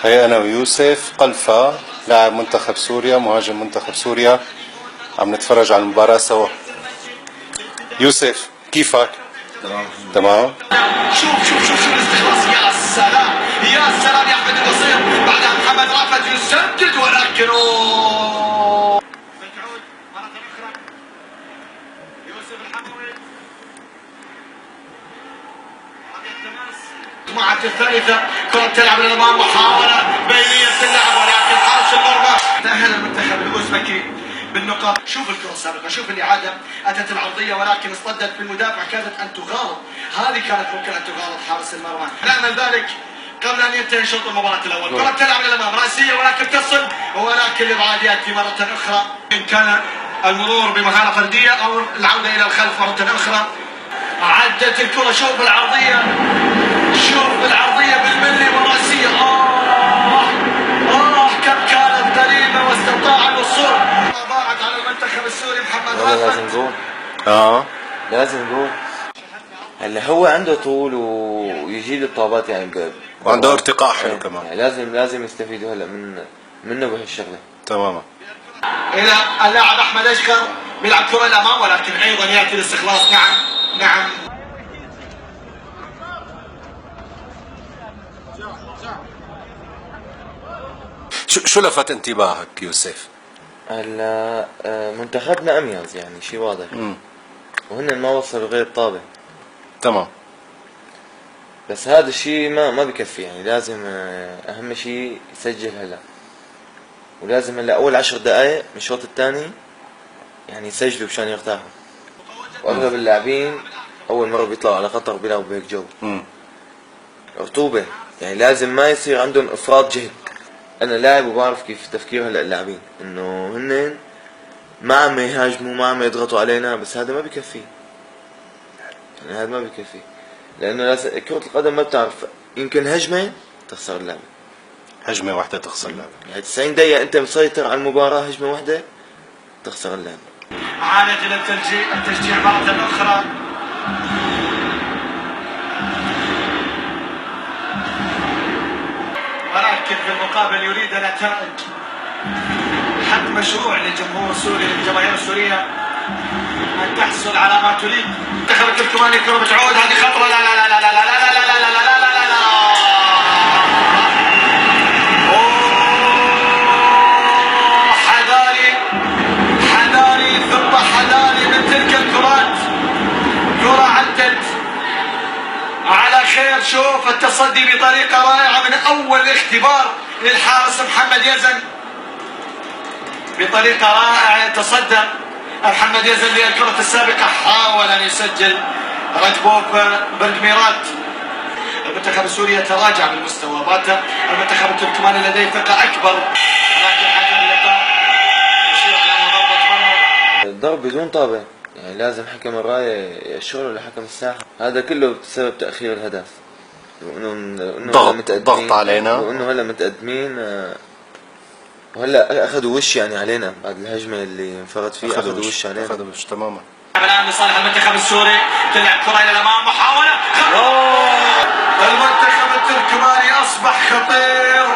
هي أنا ويوسف قلفة لاعب منتخب سوريا مهاجم منتخب سوريا عم نتفرج على المباراة سوا. يوسف كيفك؟ تمام تمام. شوف الاستخلاص، يا سلام يا سلام يا احمد القصير، بعدها محمد رافت يسدد ولكن بتعود مرة أخرى يوسف الحموي. هذه التماس مع الثالثة، كرة تلعب للأمام، محاولة بينية اللعب ولكن حارس المرمى. تأهل المنتخب الأوزبكي بالنقاط. شوف الكرة السابقة، شوف الإعادة، أتت العرضية ولكن اصطدت بالمدافع، كادت أن تغالط، هذه كانت ممكن أن تغالط حارس المرمى. نعمل ذلك قبل أن ينتهي شوط المباراة الأول. كرة تلعب للأمام رأسية ولكن تصل، ولكن الإبعاد يأتي مرة أخرى. إن كان المرور بمهارة فردية أو العودة إلى الخلف مرة أخرى. عدت الكرة، شوف العرضية، شوف العرضية بالملي والرأسية. كم كانت قريبة واستطاع الوصول. ضاعت على المنتخب السوري محمد رافت. لازم جول. لازم جول. هلا هو عنده طول ويجيب الطابات يعني وعنده ارتقاء حلو كمان. يعني لازم يستفيدوا هلا منه بهالشغله. تماما. الى اللاعب احمد اشكر بيلعب كره الامام ولكن ايضا ياتي الاستخلاص. نعم شو لفت انتباهك يوسف؟ هلا منتخبنا اميز يعني شيء واضح. وهن ما وصلوا غير الطابه. تمام. بس هذا الشيء ما بكفي، يعني لازم اهم شيء يسجل هلا، ولازم هلا اول 10 دقائق من الشوط الثاني يعني يسجلوا مشان يرتاحوا. واغلب اللاعبين اول مره بيطلعوا على خطر بيلعبوا بهيك جو. رطوبه، يعني لازم ما يصير عندهم افراط جهد. انا لاعب وبعرف كيف تفكير هلا اللاعبين، انه هن ما عم يهاجموا ما عم يضغطوا علينا، بس هذا ما بكفي. يعني هذا ما بكفي، لانه كرة القدم ما بتعرف، يمكن هجمة تخسر اللعبة، هجمة واحدة تخسر اللعبة. يعني 90 دقيقة انت مسيطر على المباراة، هجمة واحدة تخسر اللعبة. عادت الى التشجيع مرة اخرى. ولكن في المقابل يريد نتائج، حق مشروع للجمهور السوري، للجماهير السورية أن تحصل على ما تريد. منتخب التركماني الكرة بتعود، هذه خطرة. لا لا لا لا لا لا لا لا لا لا لا لا لا. حذاري ثم حذاري من تلك الكرات. كرة عدت على خير. شوف التصدي بطريقة رائعة من أول اختبار للحارس محمد يزن، بطريقة رائعة يتصدى محمد يزن للكرة السابقة. حاول أن يسجل رجبوف بردميرات. المنتخب السوري يتراجع بالمستوى، بات المنتخب التركماني لديه ثقة أكبر، ولكن حكم اللقاء يشير على أنها ضربة مرمى. الضرب بدون طابة، يعني لازم حكم الراية يشير لحكم الساحة. هذا كله بسبب تأخير الهدف، وإنه ضغط علينا، وإنه هلا متقدمين، وهلا اخذوا وش يعني علينا بعد الهجمه اللي انفرد فيه، اخذوا وش علينا. اخذوا وش تماما. الان لصالح المنتخب السوري، تلعب كره الى الامام، محاوله. المنتخب التركماني اصبح خطير،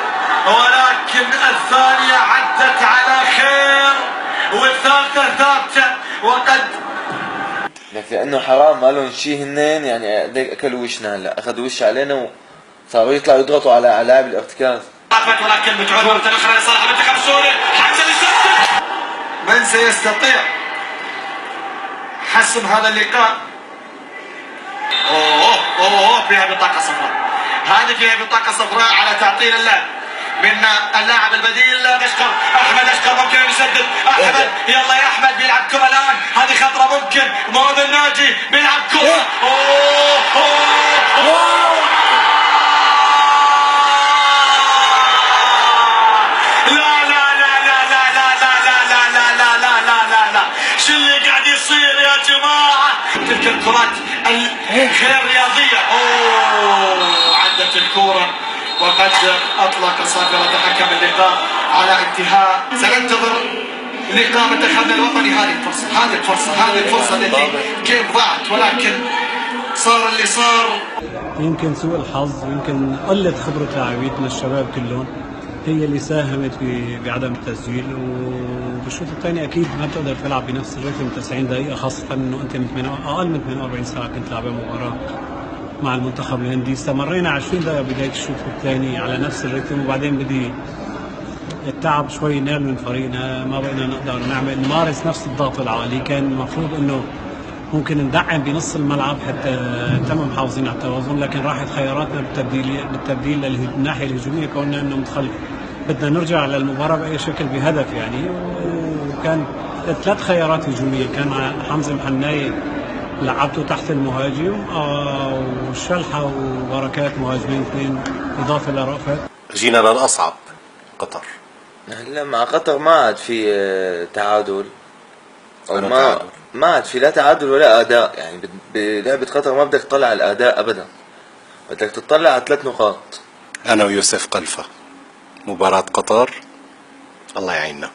ولكن الثانيه عدت على خير والثالثه ثابته. وقد لك لانه حرام ما لهم شيء هنين، يعني اكلوا وشنا، هلا اخذوا وش علينا وصاروا يطلعوا يضغطوا على لاعب الارتكاز. ولكن بتعود مرة أخرى لصالح المنتخب السوري. حسن يسدد. من سيستطيع حسم هذا اللقاء؟ فيها بطاقة صفراء. هذه فيها بطاقة صفراء على تعطيل اللعب من اللاعب البديل اشكر. احمد اشكر ممكن يسدد. احمد يلا يا احمد بيلعب كرة الان، هذه خطرة ممكن. معوذ الناجي بيلعب كرة. شو اللي قاعد يصير يا جماعة؟ تلك الكرات الغير رياضية. عدت الكرة وقد أطلق صافرة حكم اللقاء على انتهاء. سننتظر لقاء منتخبنا الوطني. هذه الفرصة التي كيف ضاعت، ولكن صار اللي صار. يمكن سوء الحظ ويمكن قلة خبرة لاعبيتنا الشباب كلهم هي اللي ساهمت بعدم التسجيل. وبالشوط الثاني اكيد ما بتقدر تلعب بنفس الريتم 90 دقيقة، خاصة انه انت اقل من 48 ساعة كنت لعبة مباراة مع المنتخب الهندي. استمرينا 20 دقيقة بداية الشوط الثاني على نفس الريتم، وبعدين بدي التعب شوي نال من فريقنا، ما بقينا نقدر نمارس نفس الضغط العالي. كان المفروض انه ممكن ندعم بنص الملعب حتى تم محافظين على التوازن، لكن راحت خياراتنا بالتبديل للناحيه الهجوميه كوننا انه متخلف. بدنا نرجع للمباراه باي شكل بهدف يعني، وكان 3 خيارات هجوميه. كان حمزه محناي لعبته تحت المهاجم، وشلحه وبركات مهاجمين 2 اضافه لرأفت. جينا للأصعب، قطر. هلا مع قطر ما عاد في تعادل، او ما عاد في لا تعادل ولا اداء. يعني بلعبة قطر ما بدك تطلع على الاداء ابدا، بدك تطلع على 3 نقاط. أنا ويوسف قلفة، مباراة قطر الله يعيننا.